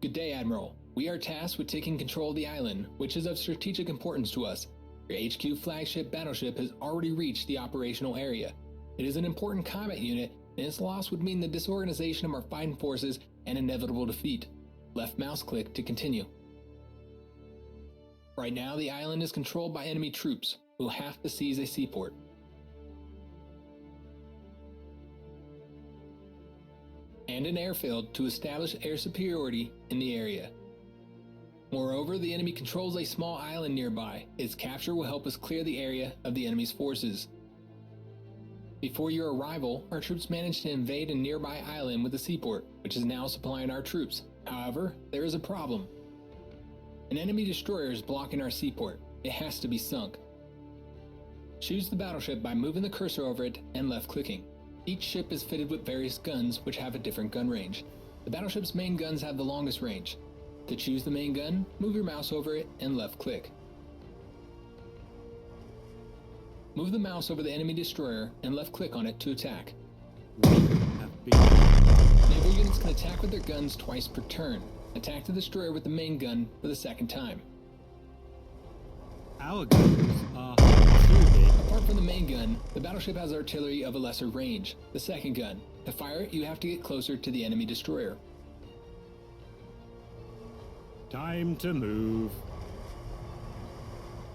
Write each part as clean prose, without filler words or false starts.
Good day, Admiral. We are tasked with taking control of the island, which is of strategic importance to us. Your HQ flagship battleship has already reached the operational area. It is an important combat unit, and its loss would mean the disorganization of our fighting forces and inevitable defeat. Left mouse click to continue. Right now, the island is controlled by enemy troops, who have to seize a seaport. And an airfield to establish air superiority in the area. Moreover, the enemy controls a small island nearby. Its capture will help us clear the area of the enemy's forces. Before your arrival, our troops managed to invade a nearby island with a seaport, which is now supplying our troops. However, there is a problem. An enemy destroyer is blocking our seaport. It has to be sunk. Choose the battleship by moving the cursor over it and left-clicking. Each ship is fitted with various guns which have a different gun range. The battleship's main guns have the longest range. To choose the main gun, move your mouse over it and left-click. Move the mouse over the enemy destroyer and left-click on it to attack. Naval units can attack with their guns twice per turn. Attack the destroyer with the main gun for the second time. Our guns are too big. Apart from the main gun, the battleship has artillery of a lesser range, the second gun. To fire it, you have to get closer to the enemy destroyer. Time to move.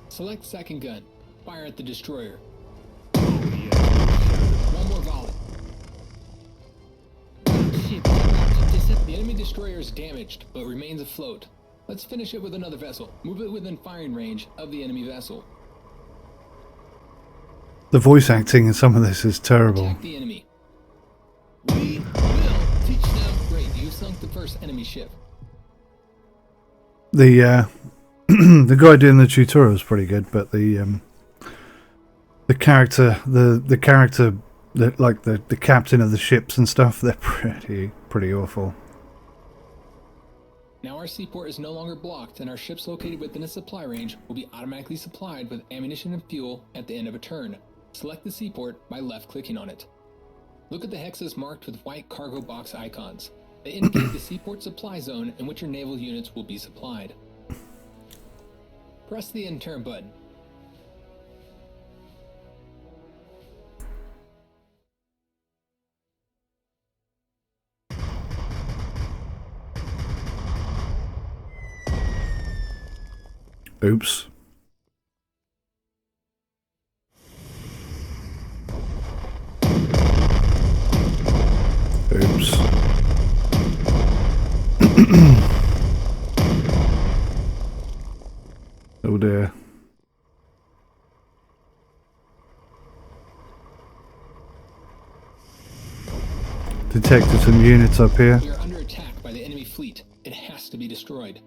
Select second gun. Fire at the destroyer. Oh yes. One more volley. Ship is about to disappear. The enemy destroyer is damaged, but remains afloat. Let's finish it with another vessel. Move it within firing range of the enemy vessel. The voice acting in some of this is terrible. Attack the enemy. We will teach them. Great, you sunk the first enemy ship. The the guy doing the tutorial is pretty good, but the character, the character that like the captain of the ships and stuff, they're pretty awful. Now our seaport is no longer blocked, and our ships located within a supply range will be automatically supplied with ammunition and fuel at the end of a turn. Select the seaport by left-clicking on it. Look at the hexes marked with white cargo box icons. They indicate the seaport supply zone in which your naval units will be supplied. Press the end turn button. Oops. Oops. Oh dear. Detected some units up here. We are under attack by the enemy fleet. It has to be destroyed.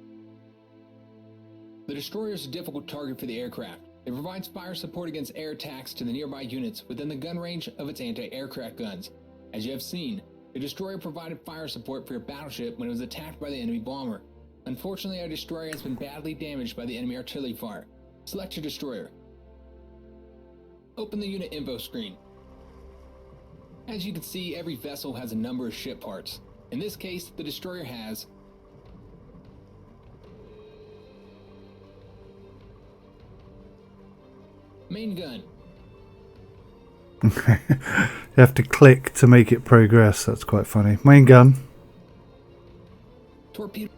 The destroyer is a difficult target for the aircraft. It provides fire support against air attacks to the nearby units within the gun range of its anti-aircraft guns. As you have seen, the destroyer provided fire support for your battleship when it was attacked by the enemy bomber. Unfortunately, our destroyer has been badly damaged by the enemy artillery fire. Select your destroyer. Open the unit info screen. As you can see, every vessel has a number of ship parts. In this case, the destroyer has main gun, You have to click to make it progress. That's quite funny. Main gun. torpedo,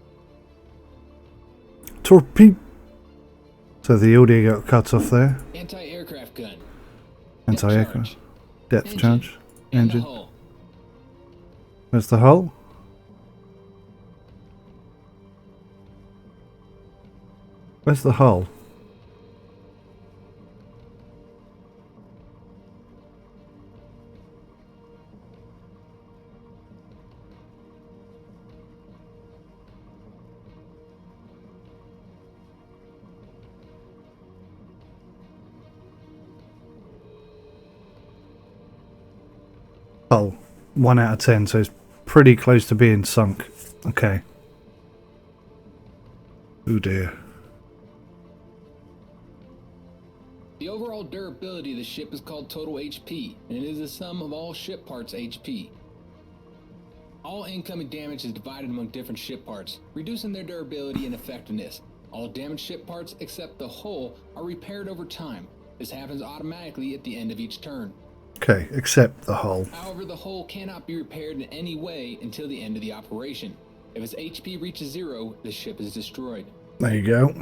Torpedo. So the audio got cut off there. anti-aircraft gun, Anti-aircraft. Depth engine, charge. and the Engine. hull. Where's the hull? Where's the hull? Hull. 1 out of 10, so it's pretty close to being sunk. Okay. Oh dear. The overall durability of the ship is called total HP, and it is the sum of all ship parts HP. All incoming damage is divided among different ship parts, reducing their durability and effectiveness. All damaged ship parts except the hull are repaired over time. This happens automatically at the end of each turn. Okay, except the hull. However, the hull cannot be repaired in any way until the end of the operation. If its HP reaches 0, the ship is destroyed. There you go.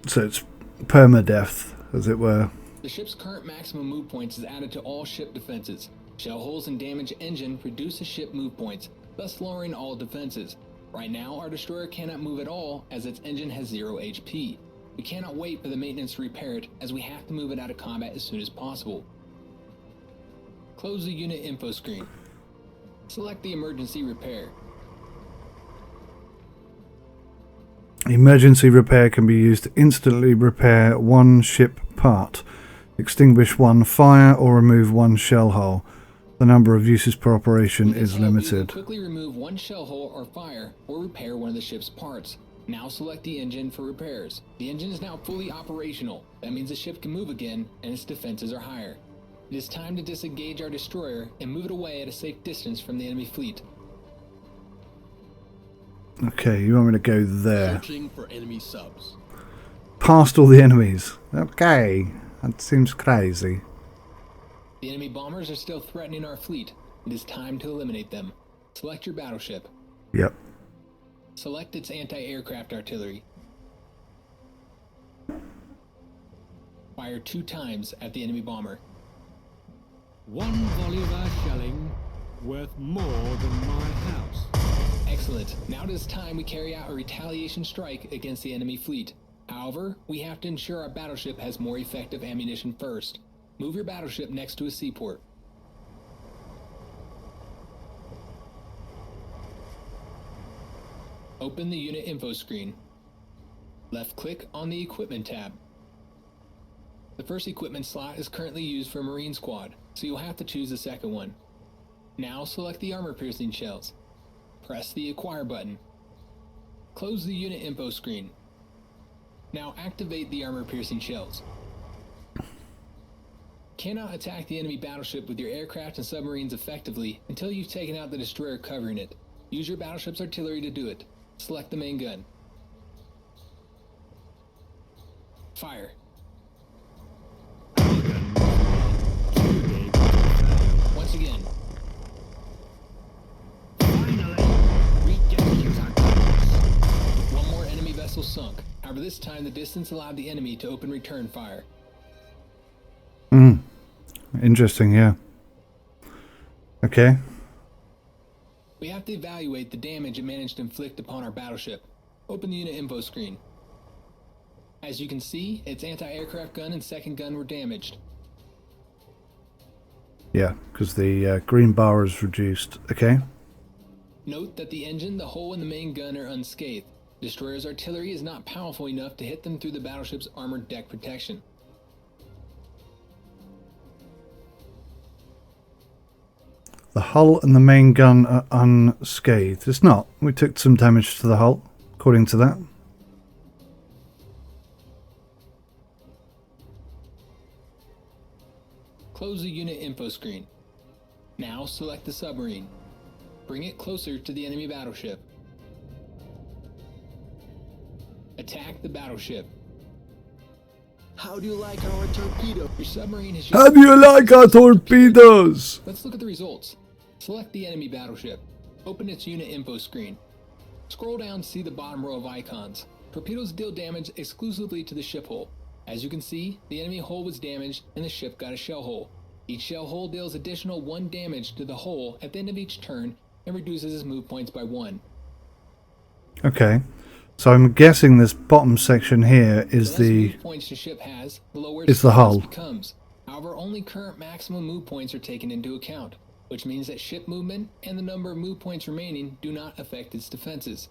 So it's permadeath, as it were. The ship's current maximum move points is added to all ship defenses. Shell holes and damaged engine reduce the ship move points, thus lowering all defenses. Right now, our destroyer cannot move at all as its engine has 0 HP. We cannot wait for the maintenance to repair it as we have to move it out of combat as soon as possible. Close the unit info screen. Select the emergency repair. Emergency repair can be used to instantly repair one ship part, extinguish one fire, or remove one shell hole. The number of uses per operation is limited. Quickly remove one shell hole or fire, or repair one of the ship's parts. Now select the engine for repairs. The engine is now fully operational. That means the ship can move again, and its defenses are higher. It is time to disengage our destroyer and move it away at a safe distance from the enemy fleet. Okay, you want me to go there? Searching for enemy subs. Past all the enemies. Okay, that seems crazy. The enemy bombers are still threatening our fleet. It is time to eliminate them. Select your battleship. Yep. Select its anti-aircraft artillery. Fire 2 times at the enemy bomber. One volley of our shelling worth more than my house. Excellent. Now it is time we carry out a retaliation strike against the enemy fleet. However, we have to ensure our battleship has more effective ammunition first. Move your battleship next to a seaport. Open the unit info screen. Left-click on the Equipment tab. The first equipment slot is currently used for Marine Squad, so you'll have to choose the second one. Now select the armor-piercing shells. Press the Acquire button. Close the unit info screen. Now activate the armor-piercing shells. Cannot attack the enemy battleship with your aircraft and submarines effectively until you've taken out the destroyer covering it. Use your battleship's artillery to do it. Select the main gun. Fire. Once again. Finally, we get to use our guns. One more enemy vessel sunk. However, this time the distance allowed the enemy to open return fire. Interesting, yeah. Okay. We have to evaluate the damage it managed to inflict upon our battleship. Open the unit info screen. As you can see, its anti-aircraft gun and second gun were damaged. Yeah, because the green bar is reduced. Okay. Note that the engine, the hull, and the main gun are unscathed. Destroyer's artillery is not powerful enough to hit them through the battleship's armored deck protection. The hull and the main gun are unscathed. It's not. We took some damage to the hull, according to that. Close the unit info screen. Now select the submarine. Bring it closer to the enemy battleship. Attack the battleship. How do you like our torpedo? Your submarine has How do you like our torpedoes? Let's look at the results. Select the enemy battleship. Open its unit info screen. Scroll down to see the bottom row of icons. Torpedoes deal damage exclusively to the ship hull. As you can see, the enemy hull was damaged and the ship got a shell hole. Each shell hole deals additional 1 damage to the hull at the end of each turn and reduces its move points by 1. Okay. So I'm guessing this bottom section here is The less the... move points the ship has, the lower It's the hull. becomes. However, only current maximum move points are taken into account, which means that ship movement and the number of move points remaining do not affect its defenses.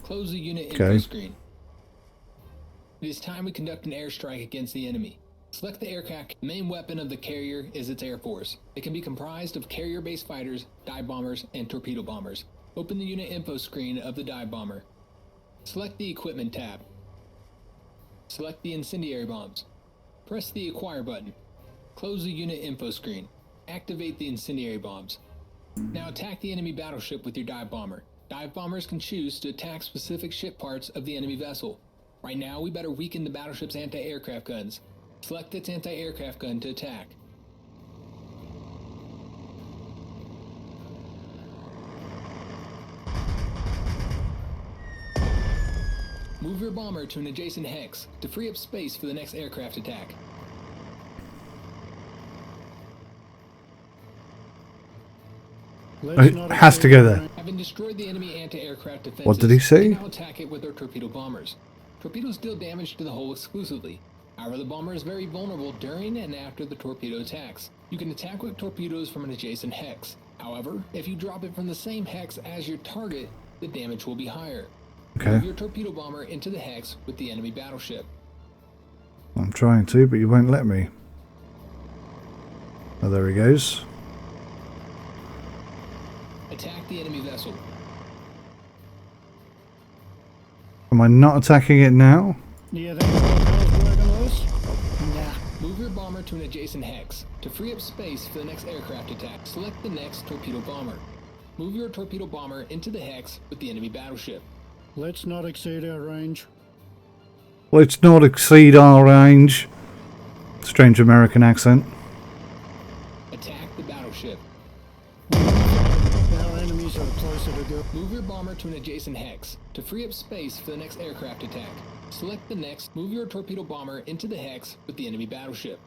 Close the unit info Okay. screen. It is time we conduct an airstrike against the enemy. Select the aircraft. The main weapon of the carrier is its air force. It can be comprised of carrier-based fighters, dive bombers, and torpedo bombers. Open the unit info screen of the dive bomber. Select the Equipment tab. Select the Incendiary Bombs. Press the Acquire button. Close the Unit Info screen. Activate the Incendiary Bombs. Now attack the enemy battleship with your Dive Bomber. Dive Bombers can choose to attack specific ship parts of the enemy vessel. Right now, we better weaken the battleship's anti-aircraft guns. Select its anti-aircraft gun to attack. Move your bomber to an adjacent hex to free up space for the next aircraft attack. Let's It not has to exceed go our there. range. Having destroyed the enemy anti-aircraft defenses, What did he say? we now attack it with our torpedo bombers. Torpedoes deal damage to the hull exclusively. However, the bomber is very vulnerable during and after the torpedo attacks. You can attack with torpedoes from an adjacent hex. However, if you drop it from the same hex as your target, the damage will be higher. Move Okay. your torpedo bomber into the hex with the enemy battleship. I'm trying to, but you won't let me. Oh, there he goes. Attack the enemy vessel. Am I not attacking it now? You think those working loose? Nah. Move your bomber to an adjacent hex to free up space for the next aircraft attack. Select the next torpedo bomber. Move your torpedo bomber into the hex with the enemy battleship. Let's not exceed our range. Let's not exceed our range. Strange American accent. Attack the battleship. Our enemies are closer to go. Move your bomber to an adjacent hex to free up space for the next aircraft attack. Select the next. Move your torpedo bomber into the hex with the enemy battleship.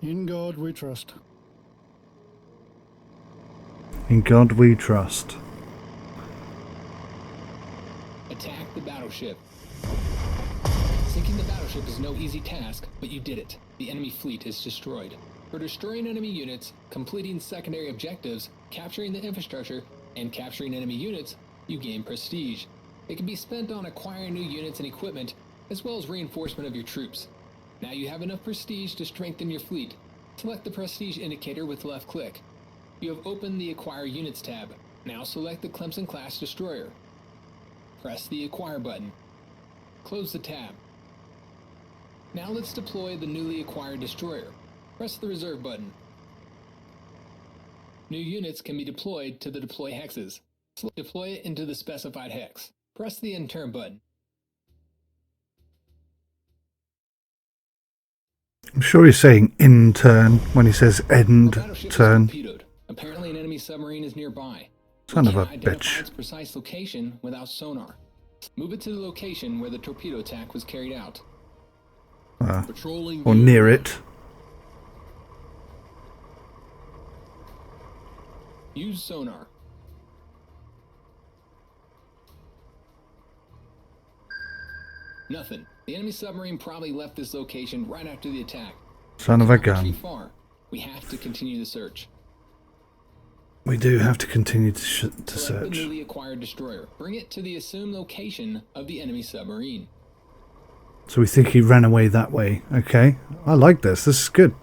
In God we trust. In God we trust. Attack the battleship. Sinking the battleship is no easy task, but you did it. The enemy fleet is destroyed. For destroying enemy units, completing secondary objectives, capturing the infrastructure, and capturing enemy units, you gain prestige. It can be spent on acquiring new units and equipment, as well as reinforcement of your troops. Now you have enough prestige to strengthen your fleet. Select the prestige indicator with left click. You have opened the Acquire Units tab. Now select the Clemson-class destroyer. Press the Acquire button. Close the tab. Now let's deploy the newly acquired destroyer. Press the Reserve button. New units can be deployed to the deploy hexes. Deploy it into the specified hex. Press the End Turn button. I'm sure he's saying in turn when he says Our end battleship is turn. torpedoed. Apparently an enemy submarine is nearby. Son We of a can't identify bitch. its precise location without sonar. Move it to the location where the torpedo attack was carried out. Patrolling Or the near area. it. Use sonar. Nothing. The enemy submarine probably left this location right after the attack. Son of a Not retreat gun. far. We have to continue the search. We do have to continue to Select the search. newly acquired destroyer. Bring it to the assumed location of the enemy submarine. So we think he ran away that way. Okay. I like this. This is good.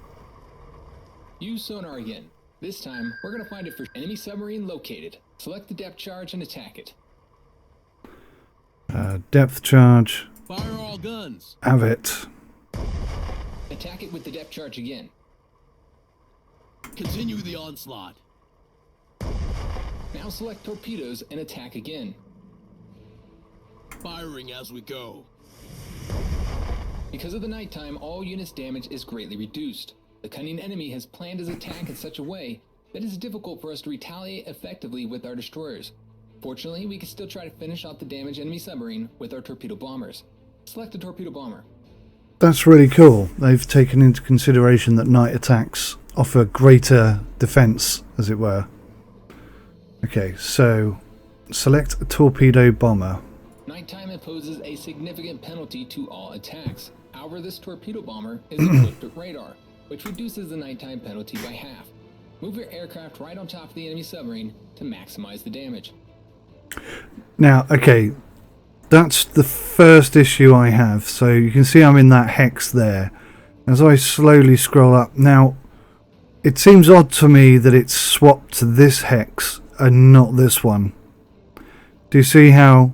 Use sonar again. This time, we're going to find it for enemy submarine located. Select the depth charge and attack it. Depth charge. Fire all guns. Have it. Attack it with the depth charge again. Continue the onslaught. Now select torpedoes and attack again. Firing as we go. Because of the nighttime, all units' damage is greatly reduced. The cunning enemy has planned his attack in such a way that it's difficult for us to retaliate effectively with our destroyers. Fortunately, we can still try to finish off the damaged enemy submarine with our torpedo bombers. Select a torpedo bomber. That's really cool. They've taken into consideration that night attacks offer greater defense, as it were. Okay, so select a torpedo bomber. Nighttime imposes a significant penalty to all attacks. However, this torpedo bomber is equipped with radar, which reduces the nighttime penalty by half. Move your aircraft right on top of the enemy submarine to maximize the damage. Now, okay, that's the first issue I have. So you can see I'm in that hex there. As I slowly scroll up, now it seems odd to me that it's swapped to this hex and not this one. Do you see how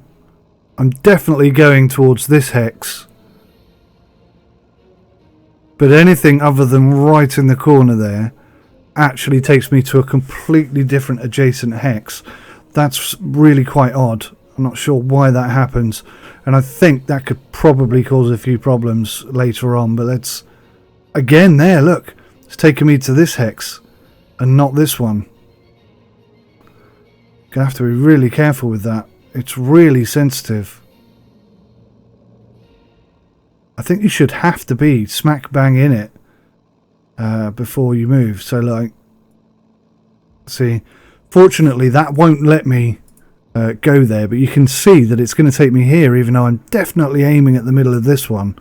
I'm definitely going towards this hex. But anything other than right in the corner there actually takes me to a completely different adjacent hex. That's really quite odd. I'm not sure why that happens. And I think that could probably cause a few problems later on. But let's... Again there, look. It's taking me to this hex and not this one. Gonna have to be really careful with that. It's really sensitive. I think you should have to be smack bang in it before you move. So like, see, fortunately that won't let me go there, but you can see that it's going to take me here, even though I'm definitely aiming at the middle of this one.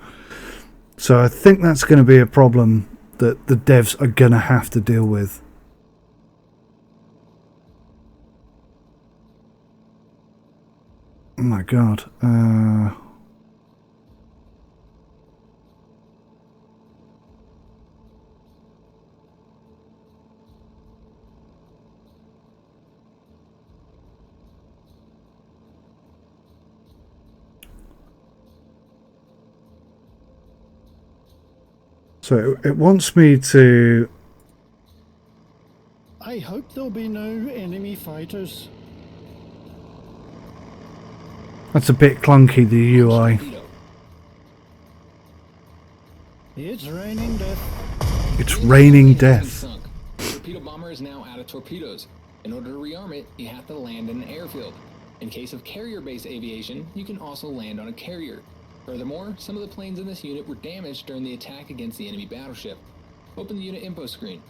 So I think that's going to be a problem that the devs are going to have to deal with. Oh my god. So it wants me to... I hope there'll be no enemy fighters. That's a bit clunky, the UI. It's raining death. It's raining death. Sunk. The torpedo bomber is now out of torpedoes. In order to rearm it, you have to land in an airfield. In case of carrier-based aviation, you can also land on a carrier. Furthermore, some of the planes in this unit were damaged during the attack against the enemy battleship. Open the unit info screen.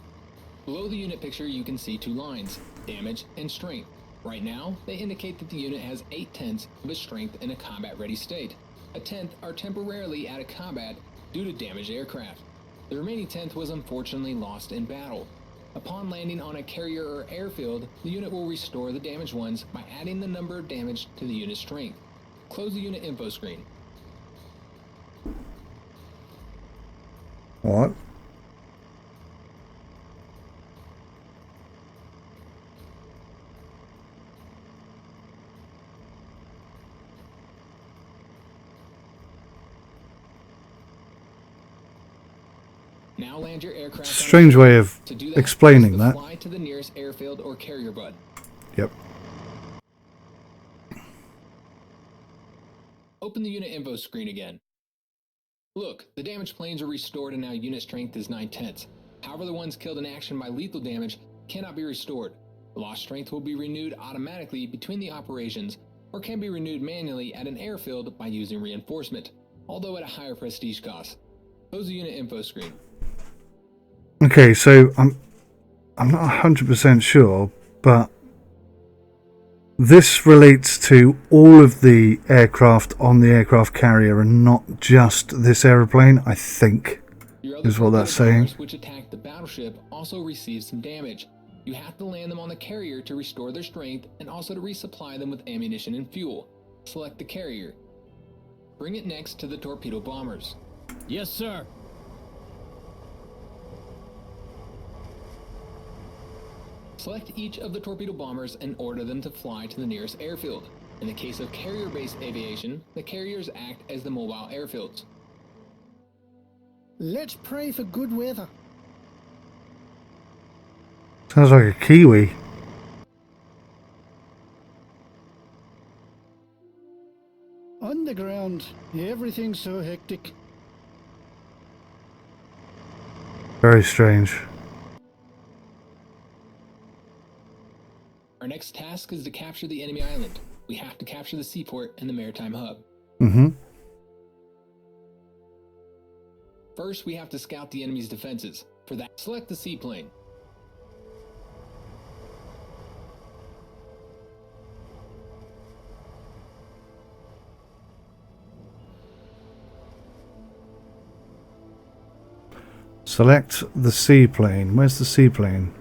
Below the unit picture, you can see two lines, damage and strength. Right now, they indicate that the unit has 8/10 of its strength in a combat-ready state. A tenth are temporarily out of combat due to damaged aircraft. The remaining tenth was unfortunately lost in battle. Upon landing on a carrier or airfield, the unit will restore the damaged ones by adding the number of damage to the unit's strength. Close the unit info screen. What? Now land your aircraft. Strange way of explaining that. Fly to the nearest airfield or carrier bud. Yep. Open the unit info screen again. Look, the damaged planes are restored and now unit strength is 9/10. However, the ones killed in action by lethal damage cannot be restored. The lost strength will be renewed automatically between the operations or can be renewed manually at an airfield by using reinforcement, although at a higher prestige cost. Close the unit info screen. Okay, so I'm not 100% sure, but this relates to all of the aircraft on the aircraft carrier and not just this aeroplane, I think, is what that's saying. Which attacked the battleship also received some damage. You have to land them on the carrier to restore their strength and also to resupply them with ammunition and fuel. Select the carrier. Bring it next to the torpedo bombers. Yes, sir. Select each of the torpedo bombers and order them to fly to the nearest airfield. In the case of carrier-based aviation, the carriers act as the mobile airfields. Let's pray for good weather. Sounds like a Kiwi. On the ground, everything's so hectic. Very strange. Our next task is to capture the enemy island. We have to capture the seaport and the maritime hub. Mm-hmm. First, we have to scout the enemy's defenses. For that, select the seaplane. Select the seaplane. Where's the seaplane?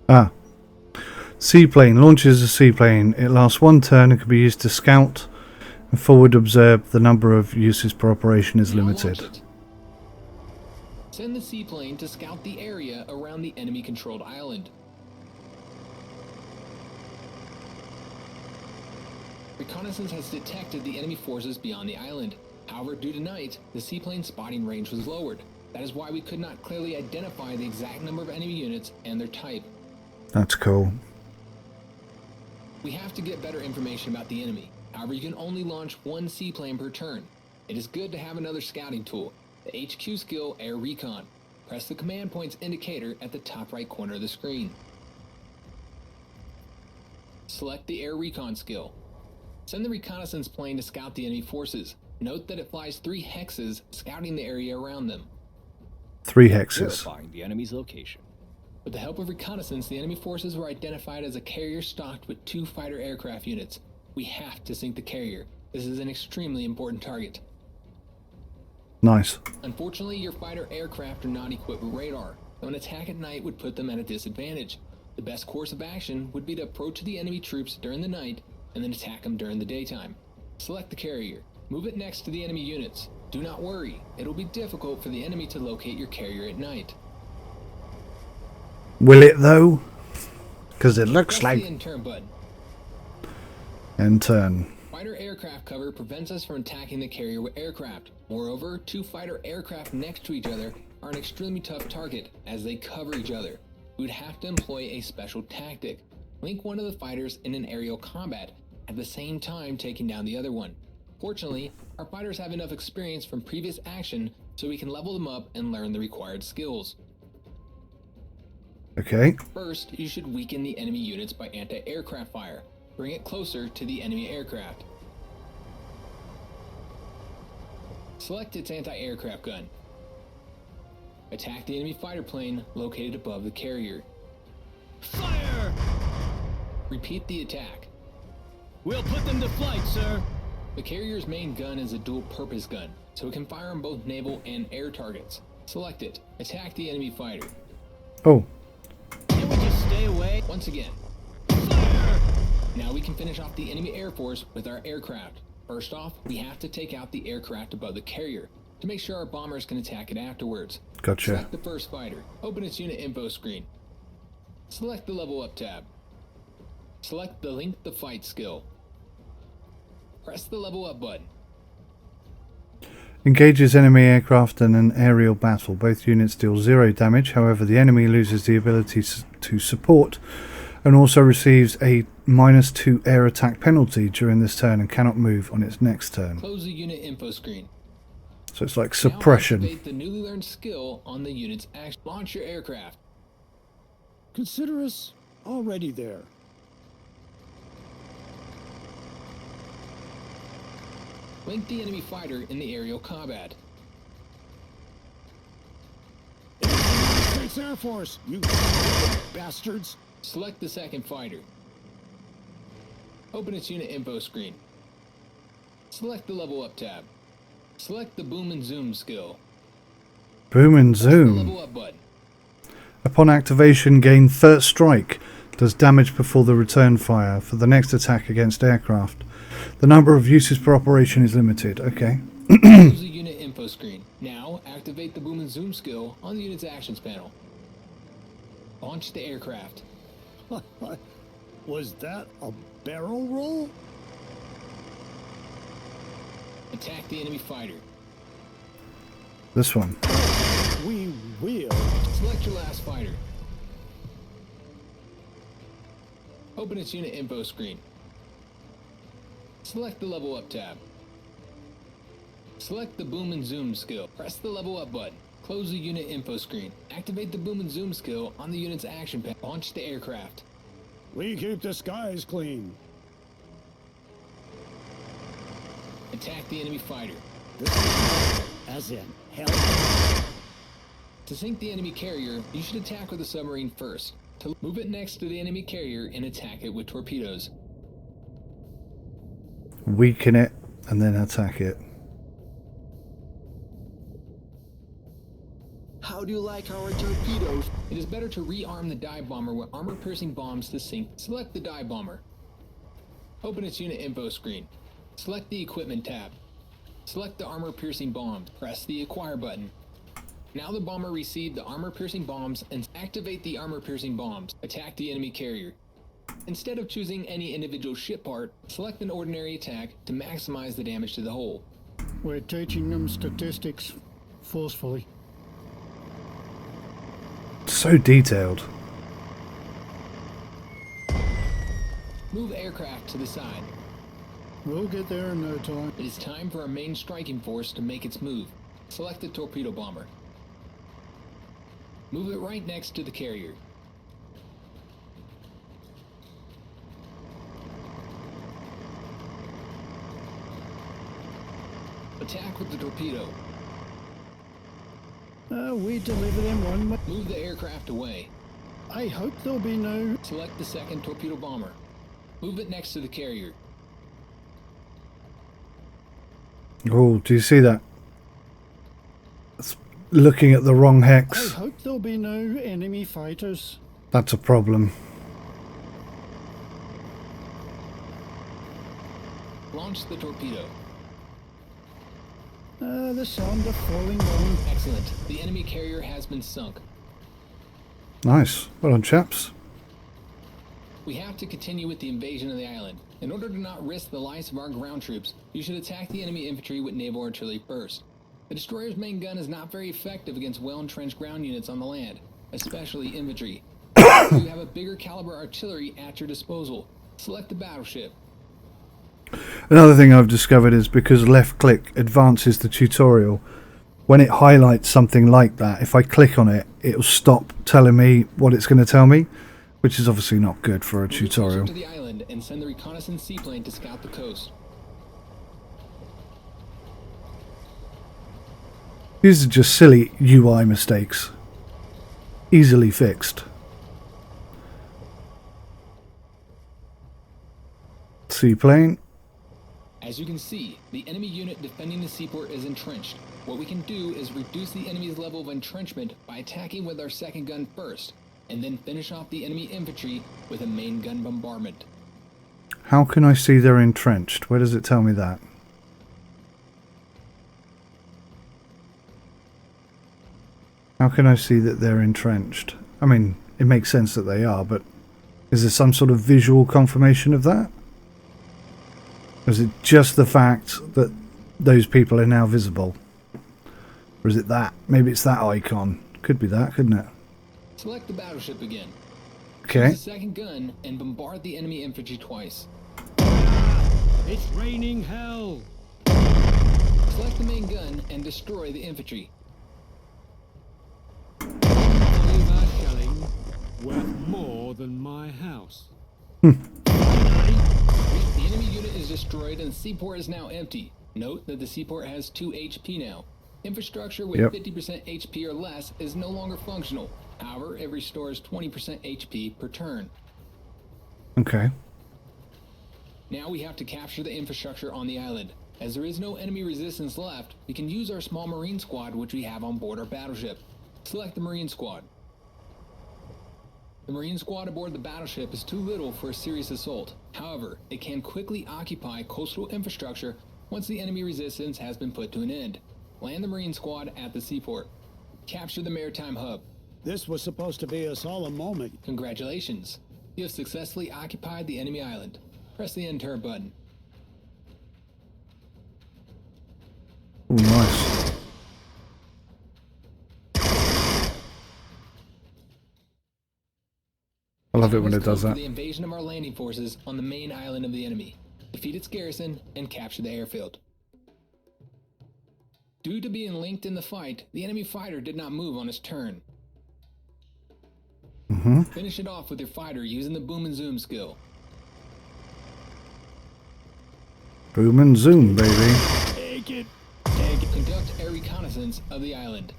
Ah. Seaplane. Launches a seaplane. It lasts one turn and can be used to scout Forward observed, the number of uses per operation is Now launch limited. it. Send the seaplane to scout the area around the enemy-controlled island. Reconnaissance has detected the enemy forces beyond the island. However, due to night, the seaplane's spotting range was lowered. That is why we could not clearly identify the exact number of enemy units and their type. That's cool. We have to get better information about the enemy. However, you can only launch one seaplane per turn. It is good to have another scouting tool, the HQ skill Air Recon. Press the command points indicator at the top right corner of the screen. Select the Air Recon skill. Send the reconnaissance plane to scout the enemy forces. Note that it flies 3 hexes, scouting the area around them. 3 hexes. Verifying the enemy's location. With the help of reconnaissance, the enemy forces were identified as a carrier stocked with 2 fighter aircraft units. We have to sink the carrier. This is an extremely important target. Nice. Unfortunately, your fighter aircraft are not equipped with radar, so an attack at night would put them at a disadvantage. The best course of action would be to approach the enemy troops during the night and then attack them during the daytime. Select the carrier. Move it next to the enemy units. Do not worry, it'll be difficult for the enemy to locate your carrier at night. Will it though? Because it looks Press the like... end turn button. And turn. Fighter aircraft cover prevents us from attacking the carrier with aircraft. Moreover, 2 fighter aircraft next to each other are an extremely tough target as they cover each other. We would have to employ a special tactic. Link one of the fighters in an aerial combat, at the same time taking down the other one. Fortunately, our fighters have enough experience from previous action so we can level them up and learn the required skills. Okay. First, you should weaken the enemy units by anti-aircraft fire. Bring it closer to the enemy aircraft. Select its anti-aircraft gun. Attack the enemy fighter plane located above the carrier. Fire! Repeat the attack. We'll put them to flight, sir. The carrier's main gun is a dual-purpose gun, so it can fire on both naval and air targets. Select it. Attack the enemy fighter. Oh. Can we just stay away? Once again. Fire! Now we can finish off the enemy air force with our aircraft. First off, we have to take out the aircraft above the carrier to make sure our bombers can attack it afterwards. Gotcha. Select the first fighter. Open its unit info screen. Select the level up tab. Select the link the fight skill. Press the level up button. Engages enemy aircraft in an aerial battle. Both units deal 0 damage. However, the enemy loses the ability to support and also receives a -2 air attack penalty during this turn and cannot move on its next turn. Close the unit info screen. So it's like Now suppression. activate the newly learned skill on the unit's action. Launch your aircraft. Consider us already there. Link the enemy fighter in the aerial combat. States Air Force, you bastards. Select the second fighter. Open its unit info screen. Select the level up tab. Select the boom and zoom skill. Boom and Press the zoom. level up button. Upon activation, gain first strike. Does damage before the return fire for the next attack against aircraft. The number of uses per operation is limited. Okay. Close the unit info screen. Now activate the boom and zoom skill on the unit's actions panel. Launch the aircraft. Was that a barrel roll? Attack the enemy fighter. This one. We will. Select your last fighter. Open its unit info screen. Select the level up tab. Select the boom and zoom skill. Press the level up button. Close the unit info screen. Activate the boom and zoom skill on the unit's action panel. Launch the aircraft. We keep the skies clean. Attack the enemy fighter. As in hell. To sink the enemy carrier, you should attack with a submarine first. To move it next to the enemy carrier and attack it with torpedoes. Weaken it and then attack it. How do you like our torpedoes? It is better to rearm the dive bomber with armor-piercing bombs to sink. Select the dive bomber. Open its unit info screen. Select the Equipment tab. Select the armor-piercing bombs. Press the Acquire button. Now the bomber received the armor-piercing bombs and activate the armor-piercing bombs. Attack the enemy carrier. Instead of choosing any individual ship part, select an ordinary attack to maximize the damage to the hull. We're teaching them statistics forcefully. So detailed. Move aircraft to the side. We'll get there in no time. It is time for our main striking force to make its move. Select the torpedo bomber. Move it right next to the carrier. Attack with the torpedo. We deliver them one way. Move the aircraft away. I hope there'll be no... Select the second torpedo bomber. Move it next to the carrier. Oh, do you see that? It's looking at the wrong I hex. hope there'll be no enemy fighters. That's a problem. Launch the torpedo. The sound of falling down. Excellent. The enemy carrier has been sunk. Nice. Well done, chaps. We have to continue with the invasion of the island. In order to not risk the lives of our ground troops, you should attack the enemy infantry with naval artillery first. The destroyer's main gun is not very effective against well-entrenched ground units on the land, especially infantry. So you have a bigger caliber artillery at your disposal. Select the battleship. Another thing I've discovered is because left click advances the tutorial, when it highlights something like that, if I click on it, it'll stop telling me what it's going to tell me, which is obviously not good for a Move tutorial. closer to the island and send the reconnaissance seaplane to scout the coast. These are just silly UI mistakes. Easily fixed. Seaplane. As you can see, the enemy unit defending the seaport is entrenched. What we can do is reduce the enemy's level of entrenchment by attacking with our second gun first, and then finish off the enemy infantry with a main gun bombardment. How can I see they're entrenched? Where does it tell me that? How can I see that they're entrenched? I mean, it makes sense that they are, but is there some sort of visual confirmation of that? Or is it just the fact that those people are now visible? Or is it that? Maybe it's that icon. Could be that, couldn't it? Select the battleship again. Okay. Use the second gun and bombard the enemy infantry twice. It's raining hell! Select the main gun and destroy the infantry. Oliver shelling worth more than my house. The enemy unit is destroyed and the seaport is now empty. Note that the seaport has 2 HP now. Infrastructure with 50% HP or less is no longer functional. However, it restores 20% HP per turn. Okay. Now we have to capture the infrastructure on the island. As there is no enemy resistance left, we can use our small marine squad which we have on board our battleship. Select the marine squad. The marine squad aboard the battleship is too little for a serious assault. However, it can quickly occupy coastal infrastructure once the enemy resistance has been put to an end. Land the marine squad at the seaport. Capture the maritime hub. This was supposed to be a solemn moment. Congratulations. You have successfully occupied the enemy island. Press the end turn button. Oh, nice. I love it when it does that. The invasion of our landing forces on the main island of the enemy. Defeat its garrison and capture the airfield. Due to being linked in the fight, the enemy fighter did not move on his turn. Finish it off with your fighter using the boom and zoom skill. Boom and zoom, baby. Take it. Conduct air reconnaissance of the island.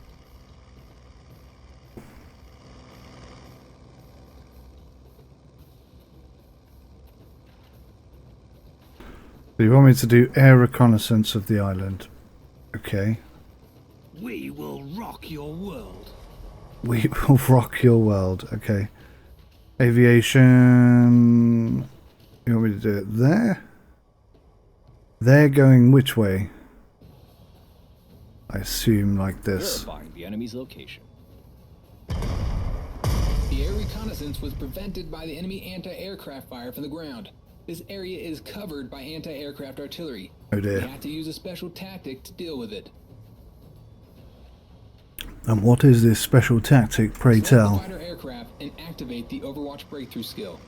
So you want me to do air reconnaissance of the island? Okay. We will rock your world. We will rock your world. Okay. Aviation. You want me to do it there? They're going which way? I assume like this. Verifying the enemy's location. The air reconnaissance was prevented by the enemy anti-aircraft fire from the ground. This area is covered by anti-aircraft artillery. Oh We dear. have to use a special tactic to deal with it. And what is this special tactic, pray Select the tell? fighter aircraft and activate the Overwatch breakthrough skill.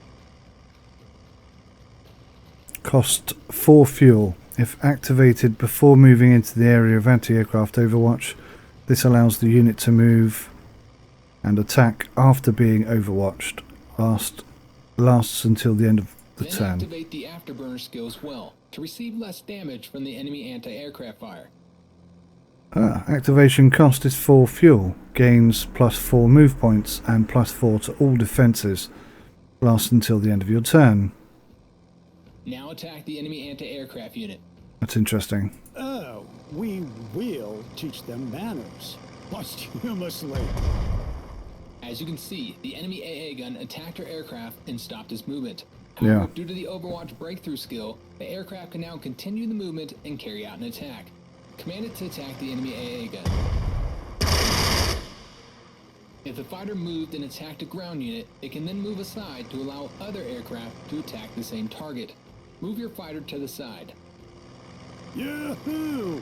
Cost 4 fuel. If activated before moving into the area of anti-aircraft overwatch, this allows the unit to move and attack after being overwatched. Lasts until the end of the Then turn. activate the afterburner skill as well to receive less damage from the enemy anti-aircraft fire. Activation cost is 4 fuel. Gains +4 move points and +4 to all defences. Lasts until the end of your turn. Now attack the enemy anti-aircraft unit. That's interesting. Oh, we will teach them manners. Posthumously. As you can see, the enemy AA gun attacked our aircraft and stopped its movement. Yeah. However, due to the Overwatch breakthrough skill, the aircraft can now continue the movement and carry out an attack. Command it to attack the enemy AA gun. If the fighter moved and attacked a ground unit, it can then move aside to allow other aircraft to attack the same target. Move your fighter to the side. Yahoo!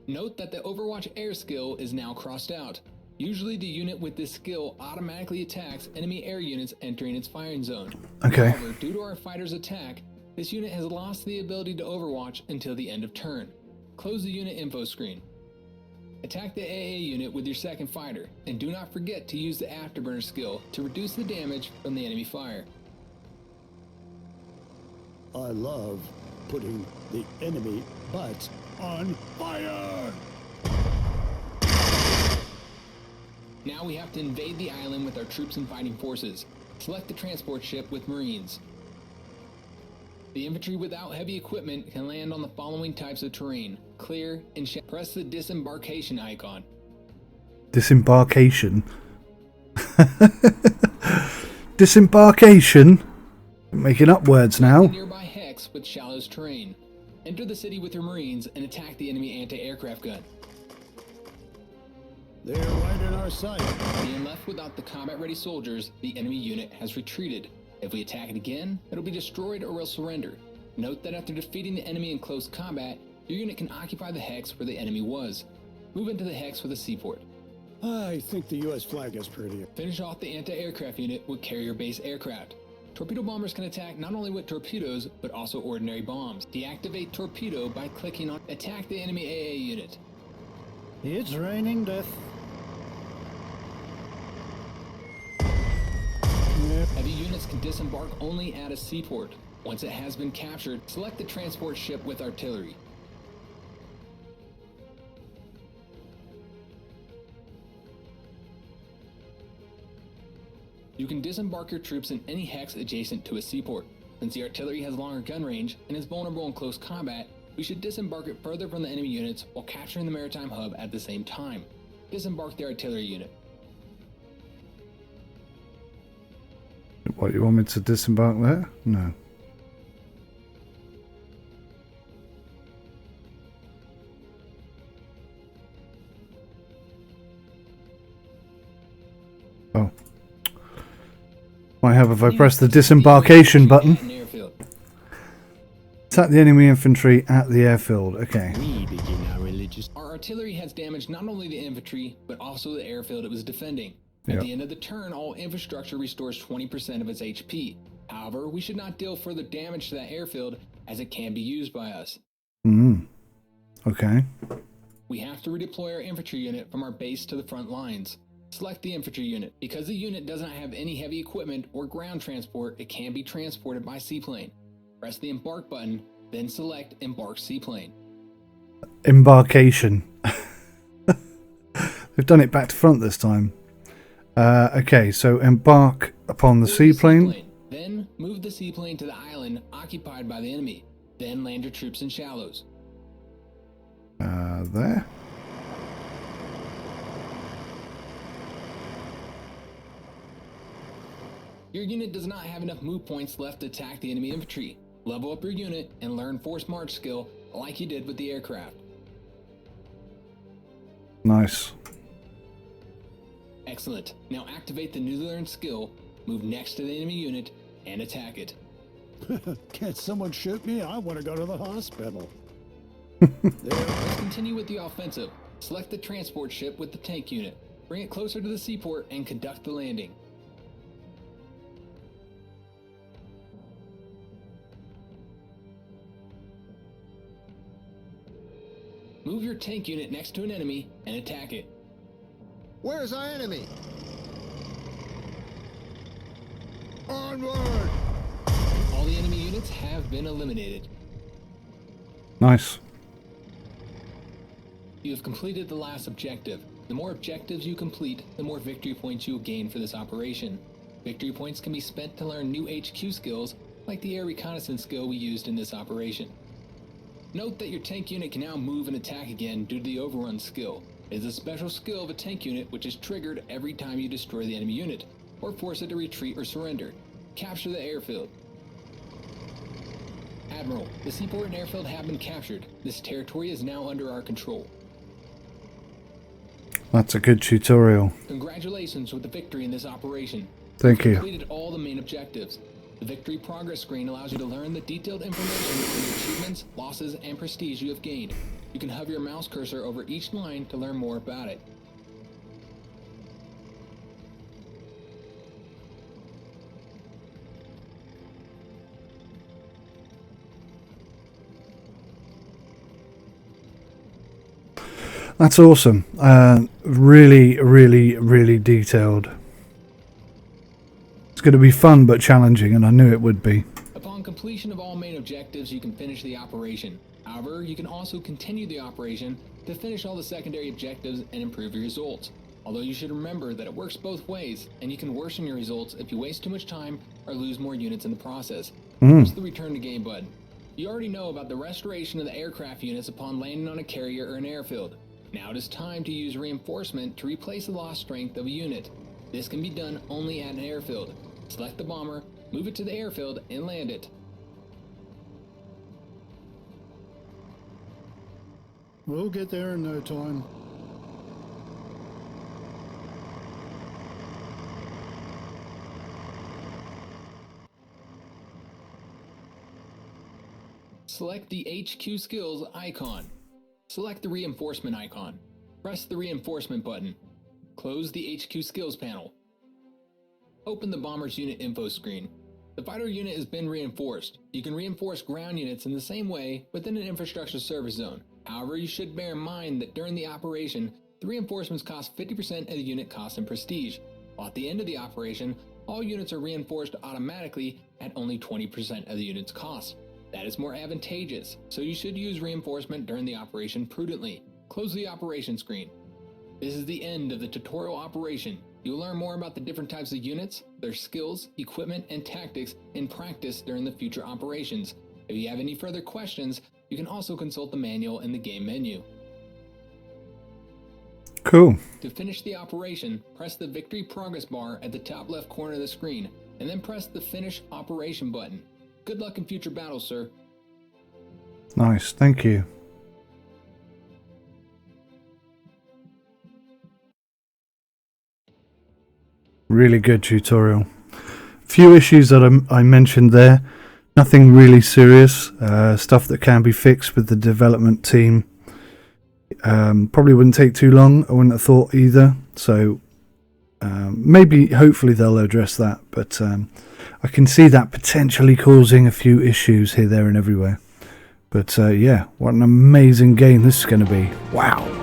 Note that the Overwatch air skill is now crossed out. Usually the unit with this skill automatically attacks enemy air units entering its firing zone. Okay. However, due to our fighter's attack, this unit has lost the ability to Overwatch until the end of turn. Close the unit info screen. Attack the AA unit with your second fighter, and do not forget to use the afterburner skill to reduce the damage from the enemy fire. I love putting the enemy butts on fire! Now we have to invade the island with our troops and fighting forces. Select the transport ship with Marines. The infantry without heavy equipment can land on the following types of terrain: clear and press the disembarkation icon. Disembarkation. Disembarkation? Making up words The now. nearby hex with shallows terrain. Enter the city with your Marines and attack the enemy anti-aircraft gun. They're right in our sight. Being left without the combat-ready soldiers, the enemy unit has retreated. If we attack it again, it'll be destroyed or will surrender. Note that after defeating the enemy in close combat, your unit can occupy the hex where the enemy was. Move into the hex with a seaport. I think the U.S. flag is pretty. Finish off the anti-aircraft unit with carrier-based aircraft. Torpedo bombers can attack not only with torpedoes, but also ordinary bombs. Deactivate torpedo by clicking on Attack the enemy AA unit. It's raining death. Yep. Heavy units can disembark only at a seaport. Once it has been captured, select the transport ship with artillery. You can disembark your troops in any hex adjacent to a seaport. Since the artillery has longer gun range and is vulnerable in close combat, we should disembark it further from the enemy units while capturing the maritime hub at the same time. Disembark the artillery unit. What, you want me to disembark there? No. Oh. What I have if I press the disembarkation button. Attack the enemy infantry at the airfield. Okay. We begin our religious. Our artillery has damaged not only the infantry, but also the airfield it was defending. Yep. At the end of the turn, all infrastructure restores 20% of its HP. However, we should not deal further damage to that airfield as it can be used by us. Okay. We have to redeploy our infantry unit from our base to the front lines. Select the infantry unit. Because the unit does not have any heavy equipment or ground transport, it can be transported by seaplane. Press the embark button, then select embark seaplane. Embarkation. They've done it back to front this time. Okay, so embark upon the Board seaplane. Then move the seaplane to the island occupied by the enemy. Then land your troops in shallows. There. Your unit does not have enough move points left to attack the enemy infantry. Level up your unit and learn force march skill like you did with the aircraft. Nice. Excellent. Now activate the newly learned skill, move next to the enemy unit, and attack it. Can't someone shoot me? I want to go to the hospital. Let's continue with the offensive. Select the transport ship with the tank unit. Bring it closer to the seaport and conduct the landing. Move your tank unit next to an enemy and attack it. Where's our enemy? Onward! All the enemy units have been eliminated. Nice. You have completed the last objective. The more objectives you complete, the more victory points you will gain for this operation. Victory points can be spent to learn new HQ skills, like the air reconnaissance skill we used in this operation. Note that your tank unit can now move and attack again due to the overrun skill. It is a special skill of a tank unit which is triggered every time you destroy the enemy unit, or force it to retreat or surrender. Capture the airfield. Admiral, the seaport and airfield have been captured. This territory is now under our control. That's a good tutorial. Congratulations with the victory in this operation. Thank you. Completed all the main objectives. The victory progress screen allows you to learn the detailed information on the achievements, losses, and prestige you have gained. You can hover your mouse cursor over each line to learn more about it. That's awesome. Really, really, really detailed. It's going to be fun but challenging, and I knew it would be. Upon completion of all main objectives, you can finish the operation. However, you can also continue the operation to finish all the secondary objectives and improve your results. Although you should remember that it works both ways, and you can worsen your results if you waste too much time or lose more units in the process. Press the return to game button. You already know about the restoration of the aircraft units upon landing on a carrier or an airfield. Now it is time to use reinforcement to replace the lost strength of a unit. This can be done only at an airfield. Select the bomber, move it to the airfield, and land it. We'll get there in no time. Select the HQ skills icon. Select the reinforcement icon. Press the reinforcement button. Close the HQ skills panel. Open the bomber's unit info screen. The fighter unit has been reinforced. You can reinforce ground units in the same way within an infrastructure service zone. However, you should bear in mind that during the operation, the reinforcements cost 50% of the unit cost and prestige, while at the end of the operation, all units are reinforced automatically at only 20% of the unit's cost. That is more advantageous, so you should use reinforcement during the operation prudently. Close the operation screen. This is the end of the tutorial operation. You'll learn more about the different types of units, their skills, equipment, and tactics in practice during the future operations. If you have any further questions, you can also consult the manual in the game menu. Cool. To finish the operation, press the victory progress bar at the top left corner of the screen, and then press the finish operation button. Good luck in future battles, sir. Nice, thank you. Really good tutorial. Few issues that I mentioned there. Nothing really serious. Stuff that can be fixed with the development team. Probably wouldn't take too long. I wouldn't have thought either. So maybe, hopefully they'll address that. But I can see that potentially causing a few issues here, there and everywhere. But yeah, what an amazing game this is going to be. Wow.